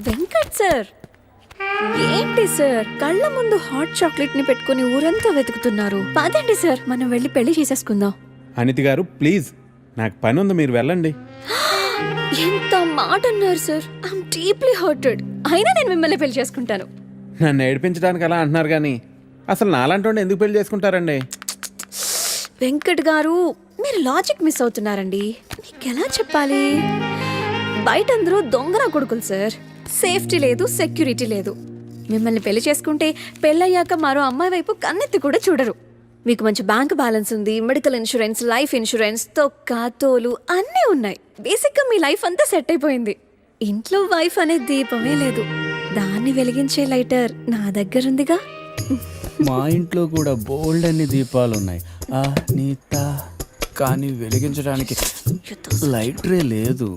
Venkat sir, ఏంటి sir కళ్ళ ముందు హాట్ చాక్లెట్ ని పెట్టుకుని ఊరంతా వెతుకుతున్నారు? పదండి సార్, మనం వెళ్ళి పెళ్లి చేసేసుకుందాం. అనితి గారు ప్లీజ్, నాకు పని ఉంది, మీరు వెళ్ళండి. ఎంత మాట అన్నారు సార్, ఐఎమ్ డీప్లీ హర్టెడ్. అయినా నేను మిమ్మల్ని పెళ్లి చేసుకుంటాను. నన్ను ఏడిపించడానికి అలా అంటున్నారు కానీ అసలు నాలంటోండి ఎందుకు పెళ్లి చేసుకుంటారండి? వెంకట్ గారు, మీరు లాజిక్ మిస్ అవుతున్నారండి. నీకెలా చెప్పాలి? బయట అందరూ దొంగన కొడుకులు సార్. సేఫ్టీ లేదు, సెక్యూరిటీ లేదు. మిమ్మల్ని పెళ్లి చేసుకుంటే పెళ్ళయ్యాక మరో అమ్మాయి వైపు కన్నెత్తి కూడా చూడరు. మీకు మంచి బ్యాంక్ బ్యాలెన్స్ ఉంది, మెడికల్ ఇన్సూరెన్స్, లైఫ్ ఇన్సూరెన్స్, తొక్క తోలు అన్నీ ఉన్నాయి. బేసిక్గా మీ లైఫ్ అంతా సెట్ అయిపోయింది. ఇంట్లో వైఫ్ అనే దీపమే లేదు, దాన్ని వెలిగించే లైటర్ నా దగ్గర ఉందిగా. మా ఇంట్లో కూడా బోల్డ్ అన్ని దీపాలు ఉన్నాయి కానీ వెలిగించడానికి లైటరే లేదు.